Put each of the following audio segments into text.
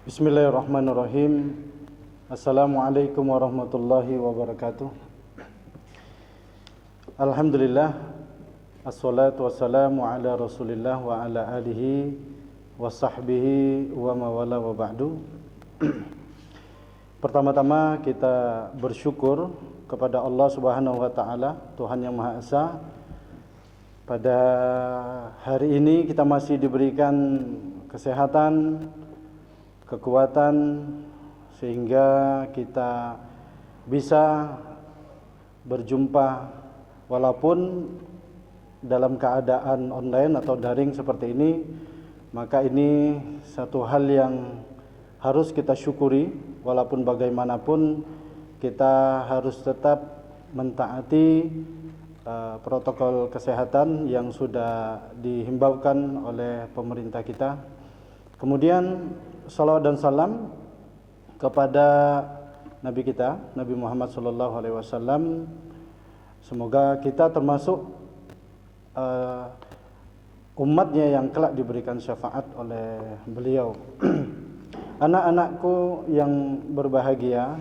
Bismillahirrahmanirrahim. Assalamualaikum warahmatullahi wabarakatuh. Alhamdulillah, assalatu wassalamu ala rasulillah wa ala alihi wa sahbihi wa mawala wa ba'du. Pertama-tama kita bersyukur kepada Allah Subhanahu wa taala, Tuhan yang Maha Esa. Pada hari ini kita masih diberikan kesehatan, kekuatan, sehingga kita bisa berjumpa walaupun dalam keadaan online atau daring seperti ini. Maka ini satu hal yang harus kita syukuri, walaupun bagaimanapun kita harus tetap mentaati protokol kesehatan yang sudah dihimbaukan oleh pemerintah kita. Kemudian salawat dan salam kepada Nabi kita, Nabi Muhammad SAW. Semoga kita termasuk umatnya yang kelak diberikan syafaat oleh beliau. Anak-anakku yang berbahagia,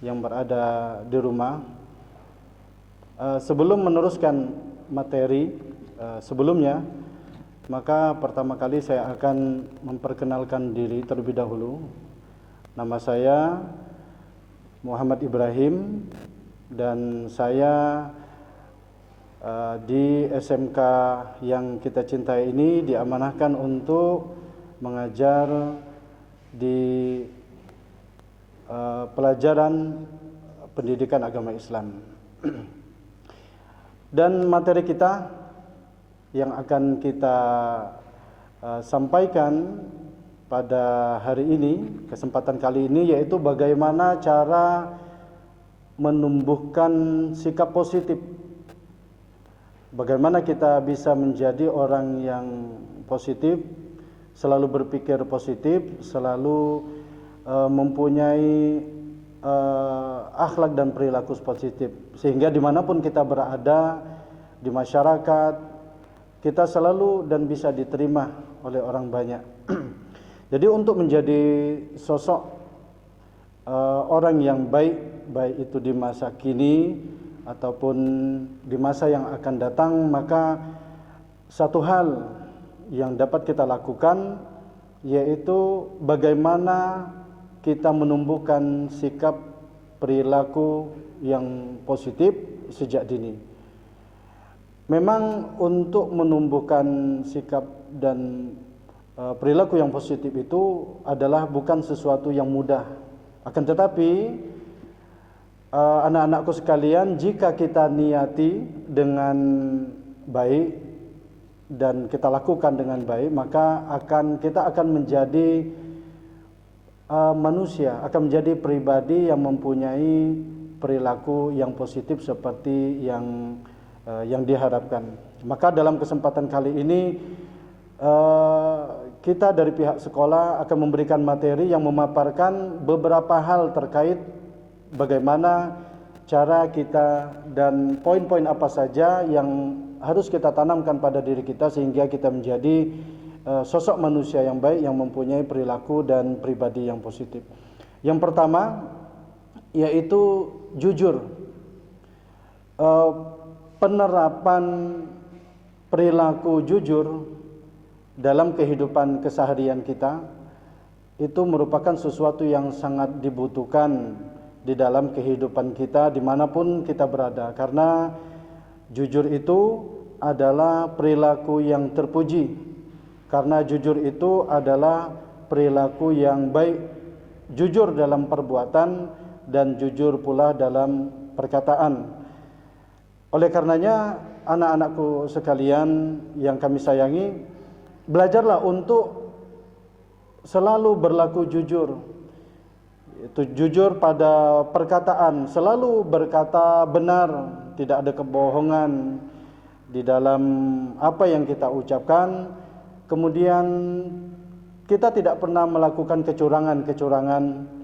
yang berada di rumah, sebelum meneruskan materi sebelumnya, maka pertama kali saya akan memperkenalkan diri terlebih dahulu. Nama saya Muhammad Ibrahim dan saya di SMK yang kita cintai ini diamanahkan untuk mengajar di pelajaran pendidikan agama Islam. Dan materi kita yang akan kita sampaikan pada hari ini, kesempatan kali ini, yaitu bagaimana cara menumbuhkan sikap positif. Bagaimana kita bisa menjadi orang yang positif, selalu berpikir positif, selalu mempunyai akhlak dan perilaku positif, sehingga dimanapun kita berada di masyarakat, kita selalu dan bisa diterima oleh orang banyak. Jadi untuk menjadi sosok orang yang baik, baik itu di masa kini ataupun di masa yang akan datang, maka satu hal yang dapat kita lakukan yaitu bagaimana kita menumbuhkan sikap perilaku yang positif sejak dini. Memang untuk menumbuhkan sikap dan perilaku yang positif itu adalah bukan sesuatu yang mudah. Akan tetapi anak-anakku sekalian, jika kita niati dengan baik dan kita lakukan dengan baik, maka kita akan menjadi manusia, akan menjadi pribadi yang mempunyai perilaku yang positif seperti yang diharapkan. Maka dalam kesempatan kali ini kita dari pihak sekolah akan memberikan materi yang memaparkan beberapa hal terkait bagaimana cara kita dan poin-poin apa saja yang harus kita tanamkan pada diri kita sehingga kita menjadi sosok manusia yang baik, yang mempunyai perilaku dan pribadi yang positif. Yang pertama yaitu jujur. Penerapan perilaku jujur dalam kehidupan keseharian kita itu merupakan sesuatu yang sangat dibutuhkan di dalam kehidupan kita dimanapun kita berada, karena jujur itu adalah perilaku yang terpuji, karena jujur itu adalah perilaku yang baik, jujur dalam perbuatan dan jujur pula dalam perkataan. Oleh karenanya anak-anakku sekalian yang kami sayangi, belajarlah untuk selalu berlaku jujur. Itu jujur pada perkataan, selalu berkata benar, tidak ada kebohongan di dalam apa yang kita ucapkan. Kemudian kita tidak pernah melakukan kecurangan-kecurangan,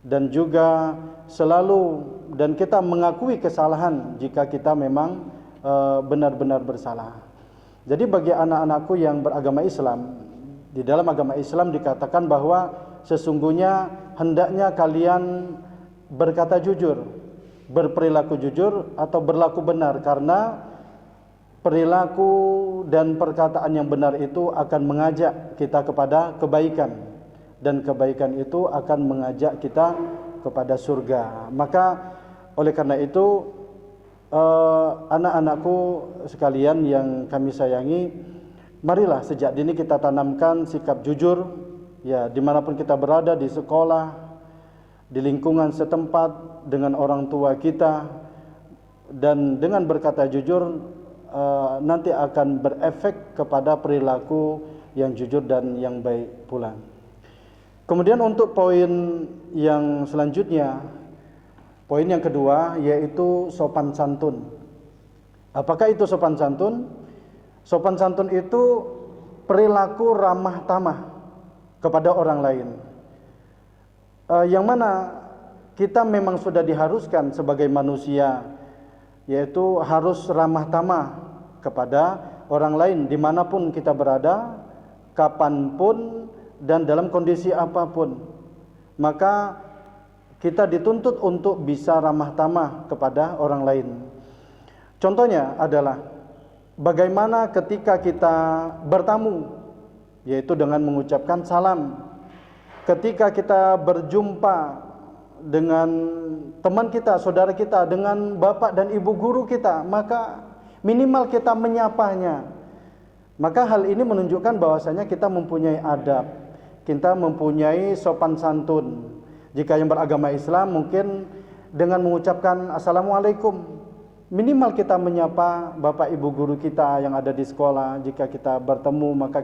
dan juga selalu dan kita mengakui kesalahan jika kita memang benar-benar bersalah. Jadi bagi anak-anakku yang beragama Islam, di dalam agama Islam dikatakan bahwa sesungguhnya hendaknya kalian berkata jujur, berperilaku jujur atau berlaku benar, karena perilaku dan perkataan yang benar itu akan mengajak kita kepada kebaikan, dan kebaikan itu akan mengajak kita kepada surga. Maka oleh karena itu anak-anakku sekalian yang kami sayangi, marilah sejak dini kita tanamkan sikap jujur, ya, dimanapun kita berada, di sekolah, di lingkungan setempat, dengan orang tua kita, dan dengan berkata jujur nanti akan berefek kepada perilaku yang jujur dan yang baik pula. Kemudian untuk poin yang selanjutnya, poin yang kedua, yaitu sopan santun. Apakah itu sopan santun? Sopan santun itu perilaku ramah tamah kepada orang lain, yang mana kita memang sudah diharuskan sebagai manusia, yaitu harus ramah tamah kepada orang lain dimanapun kita berada, kapanpun dan dalam kondisi apapun. Maka kita dituntut untuk bisa ramah tamah kepada orang lain. Contohnya adalah bagaimana ketika kita bertamu, yaitu dengan mengucapkan salam. Ketika kita berjumpa dengan teman kita, saudara kita, dengan bapak dan ibu guru kita, maka minimal kita menyapanya. Maka hal ini menunjukkan bahwasanya kita mempunyai adab, kita mempunyai sopan santun. Jika yang beragama Islam mungkin dengan mengucapkan assalamualaikum, minimal kita menyapa bapak ibu guru kita yang ada di sekolah. Jika kita bertemu maka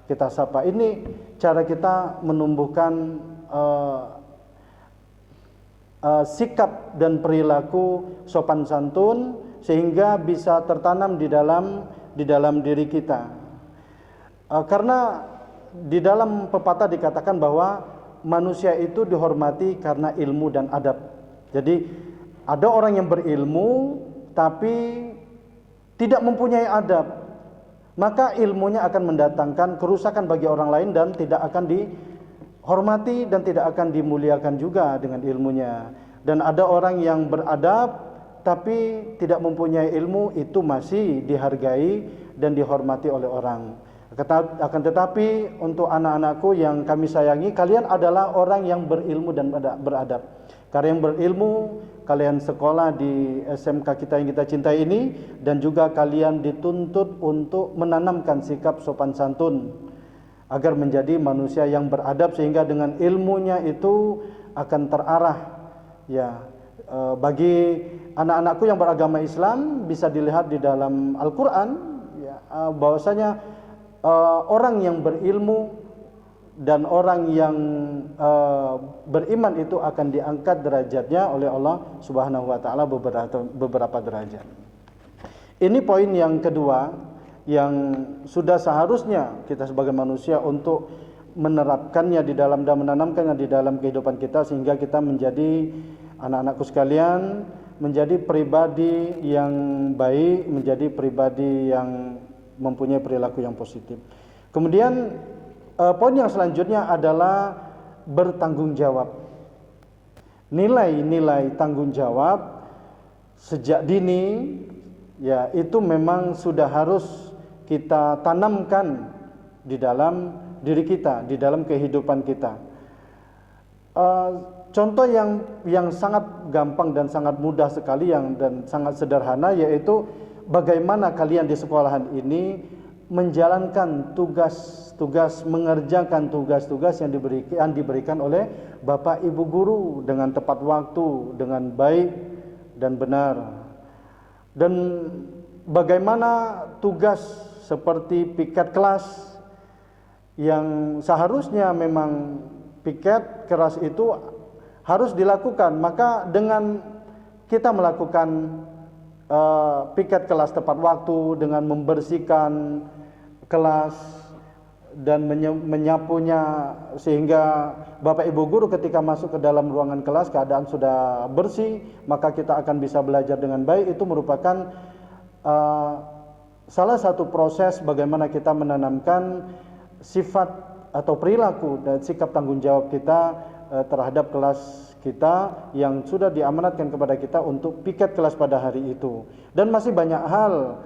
kita sapa. Ini cara kita menumbuhkan sikap dan perilaku sopan santun, sehingga bisa tertanam di dalam diri kita. Karena di dalam pepatah dikatakan bahwa manusia itu dihormati karena ilmu dan adab. Jadi ada orang yang berilmu tapi tidak mempunyai adab, maka ilmunya akan mendatangkan kerusakan bagi orang lain dan tidak akan dihormati dan tidak akan dimuliakan juga dengan ilmunya. Dan ada orang yang beradab tapi tidak mempunyai ilmu, itu masih dihargai dan dihormati oleh orang. Akan tetapi untuk anak-anakku yang kami sayangi, kalian adalah orang yang berilmu dan beradab. Kalian berilmu, kalian sekolah di SMK kita yang kita cintai ini, dan juga kalian dituntut untuk menanamkan sikap sopan santun agar menjadi manusia yang beradab, sehingga dengan ilmunya itu akan terarah, ya. Bagi anak-anakku yang beragama Islam, bisa dilihat di dalam Al-Quran, ya, bahwasanya orang yang berilmu dan orang yang beriman itu akan diangkat derajatnya oleh Allah Subhanahu wa taala beberapa derajat. Ini poin yang kedua yang sudah seharusnya kita sebagai manusia untuk menerapkannya di dalam dan menanamkannya di dalam kehidupan kita, sehingga kita menjadi, anak-anakku sekalian, menjadi pribadi yang baik, menjadi pribadi yang mempunyai perilaku yang positif. Kemudian poin yang selanjutnya adalah bertanggung jawab. Nilai-nilai tanggung jawab sejak dini, ya, itu memang sudah harus kita tanamkan di dalam diri kita, di dalam kehidupan kita. Contoh yang sangat gampang dan sangat mudah sekali dan sangat sederhana, yaitu bagaimana kalian di sekolahan ini menjalankan tugas-tugas, mengerjakan tugas-tugas yang diberikan oleh Bapak Ibu guru dengan tepat waktu, dengan baik dan benar. Dan bagaimana tugas seperti piket kelas yang seharusnya memang piket keras itu harus dilakukan, maka dengan kita melakukan piket kelas tepat waktu, dengan membersihkan kelas dan menyapunya, sehingga Bapak Ibu guru ketika masuk ke dalam ruangan kelas keadaan sudah bersih, maka kita akan bisa belajar dengan baik. Itu merupakan salah satu proses bagaimana kita menanamkan sifat atau perilaku dan sikap tanggung jawab kita terhadap kelas kita yang sudah diamanatkan kepada kita untuk piket kelas pada hari itu. Dan masih banyak hal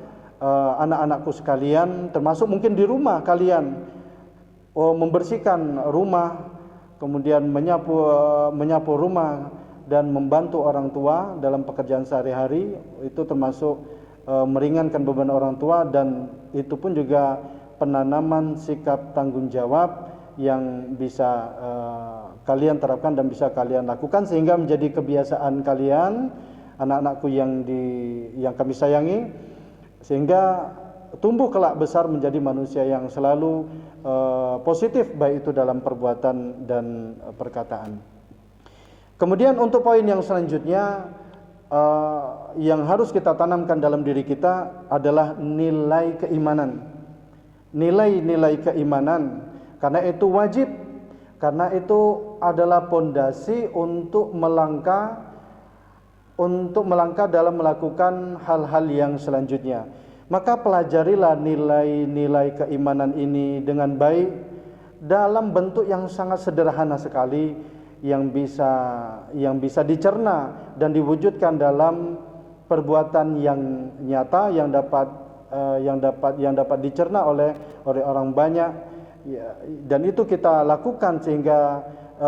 anak-anakku sekalian, termasuk mungkin di rumah kalian, membersihkan rumah, kemudian menyapu rumah dan membantu orang tua dalam pekerjaan sehari-hari, itu termasuk meringankan beban orang tua, dan itu pun juga penanaman sikap tanggung jawab yang bisa kalian terapkan dan bisa kalian lakukan sehingga menjadi kebiasaan kalian, anak-anakku yang kami sayangi, sehingga tumbuh kelak besar menjadi manusia yang selalu positif, baik itu dalam perbuatan dan perkataan. Kemudian untuk poin yang selanjutnya yang harus kita tanamkan dalam diri kita adalah nilai keimanan. Nilai-nilai keimanan, karena itu wajib, karena itu adalah pondasi untuk melangkah dalam melakukan hal-hal yang selanjutnya. Maka pelajarilah nilai-nilai keimanan ini dengan baik dalam bentuk yang sangat sederhana sekali, yang bisa dicerna dan diwujudkan dalam perbuatan yang nyata, yang dapat dicerna oleh orang banyak, ya, dan itu kita lakukan sehingga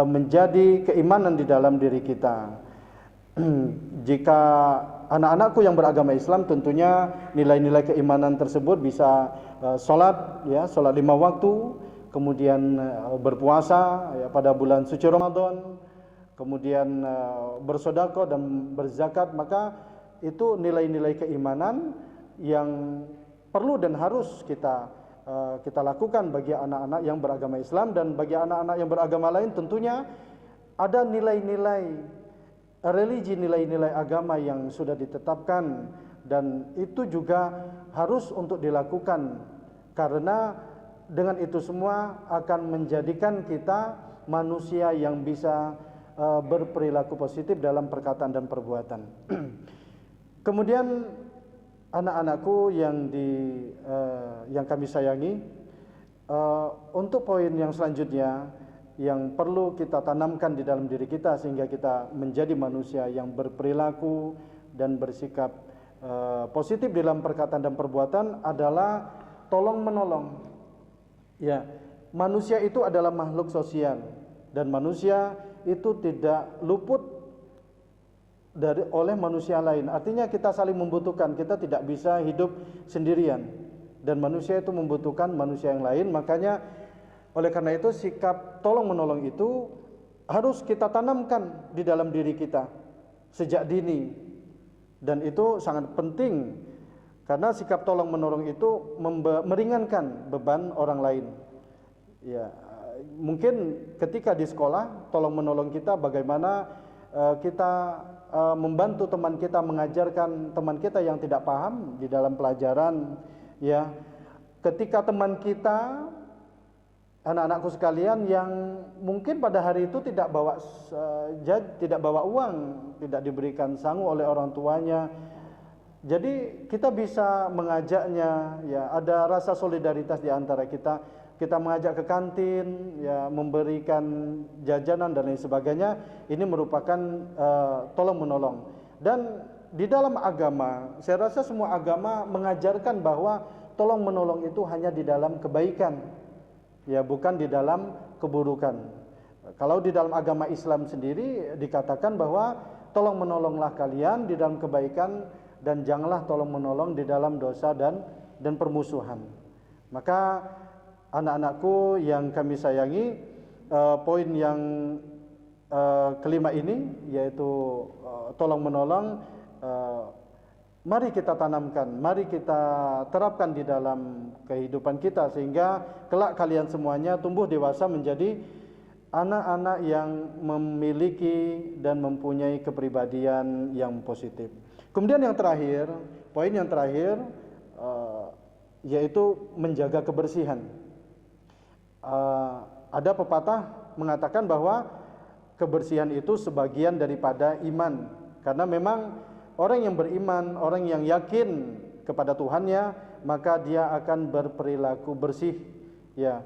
menjadi keimanan di dalam diri kita. Jika anak-anakku yang beragama Islam, tentunya nilai-nilai keimanan tersebut bisa sholat 5 waktu, kemudian berpuasa pada bulan suci Ramadan, kemudian bersedekah dan berzakat. Maka itu nilai-nilai keimanan yang perlu dan harus kita lakukan bagi anak-anak yang beragama Islam. Dan bagi anak-anak yang beragama lain tentunya ada nilai-nilai religi, nilai-nilai agama yang sudah ditetapkan, dan itu juga harus untuk dilakukan, karena dengan itu semua akan menjadikan kita manusia yang bisa berperilaku positif dalam perkataan dan perbuatan. Kemudian anak-anakku yang kami sayangi, untuk poin yang selanjutnya yang perlu kita tanamkan di dalam diri kita sehingga kita menjadi manusia yang berperilaku dan bersikap positif dalam perkataan dan perbuatan adalah tolong menolong. Ya, manusia itu adalah makhluk sosial, dan manusia itu tidak luput oleh manusia lain. Artinya kita saling membutuhkan, kita tidak bisa hidup sendirian, dan manusia itu membutuhkan manusia yang lain. Makanya oleh karena itu sikap tolong menolong itu harus kita tanamkan di dalam diri kita sejak dini, dan itu sangat penting karena sikap tolong menolong itu meringankan beban orang lain. Ya, mungkin ketika di sekolah tolong menolong kita bagaimana kita membantu teman kita, mengajarkan teman kita yang tidak paham di dalam pelajaran, ya. Ketika teman kita, anak-anakku sekalian, yang mungkin pada hari itu tidak bawa uang, tidak diberikan sangu oleh orang tuanya, jadi kita bisa mengajaknya, ya, ada rasa solidaritas di antara kita. Kita mengajak ke kantin, ya, memberikan jajanan dan lain sebagainya. Ini merupakan tolong menolong. Dan di dalam agama, saya rasa semua agama mengajarkan bahwa tolong menolong itu hanya di dalam kebaikan, ya, bukan di dalam keburukan. Kalau di dalam agama Islam sendiri dikatakan bahwa tolong menolonglah kalian di dalam kebaikan, dan janganlah tolong menolong di dalam dosa dan permusuhan. Maka anak-anakku yang kami sayangi, poin yang kelima ini, yaitu tolong menolong, mari kita tanamkan, mari kita terapkan di dalam kehidupan kita, sehingga kelak kalian semuanya tumbuh dewasa menjadi anak-anak yang memiliki dan mempunyai kepribadian yang positif. Kemudian yang terakhir, poin yang terakhir, yaitu menjaga kebersihan. Ada pepatah mengatakan bahwa kebersihan itu sebagian daripada iman, karena memang orang yang beriman, orang yang yakin kepada Tuhannya, maka dia akan berperilaku bersih, ya.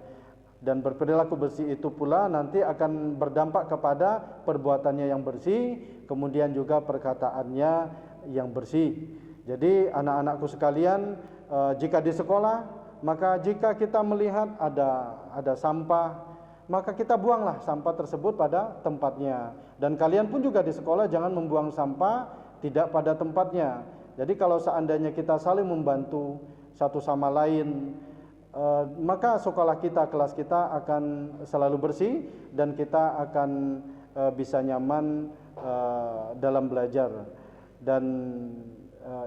Dan berperilaku bersih itu pula nanti akan berdampak kepada perbuatannya yang bersih, kemudian juga perkataannya yang bersih. Jadi anak-anakku sekalian, jika di sekolah, maka jika kita melihat ada sampah, maka kita buanglah sampah tersebut pada tempatnya. Dan kalian pun juga di sekolah jangan membuang sampah tidak pada tempatnya. Jadi kalau seandainya kita saling membantu satu sama lain, maka sekolah kita, kelas kita akan selalu bersih dan kita akan bisa nyaman dalam belajar. Dan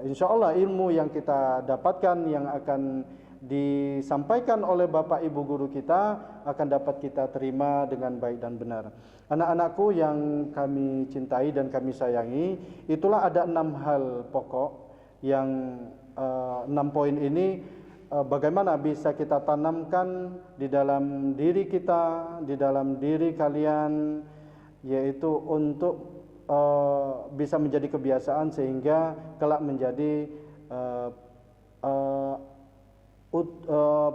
insya Allah ilmu yang kita dapatkan, yang akan disampaikan oleh Bapak Ibu guru kita, akan dapat kita terima dengan baik dan benar. Anak-anakku yang kami cintai dan kami sayangi, itulah ada 6 hal pokok yang 6 poin ini bagaimana bisa kita tanamkan di dalam diri kita, di dalam diri kalian, yaitu untuk bisa menjadi kebiasaan sehingga kelak menjadi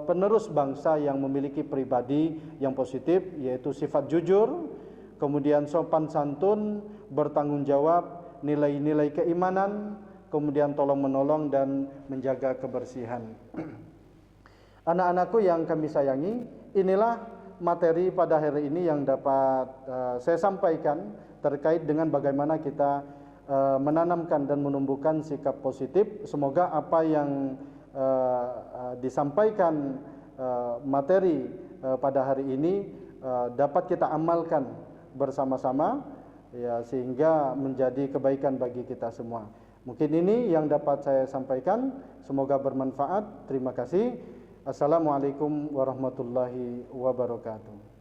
penerus bangsa yang memiliki pribadi yang positif, yaitu sifat jujur, kemudian sopan santun, bertanggung jawab, nilai-nilai keimanan, kemudian tolong menolong dan menjaga kebersihan. Anak-anakku yang kami sayangi, inilah materi pada hari ini yang dapat saya sampaikan terkait dengan bagaimana kita menanamkan dan menumbuhkan sikap positif. Semoga apa yang disampaikan materi pada hari ini dapat kita amalkan bersama-sama, ya, sehingga menjadi kebaikan bagi kita semua. Mungkin ini yang dapat saya sampaikan, semoga bermanfaat. Terima kasih. Assalamualaikum warahmatullahi wabarakatuh.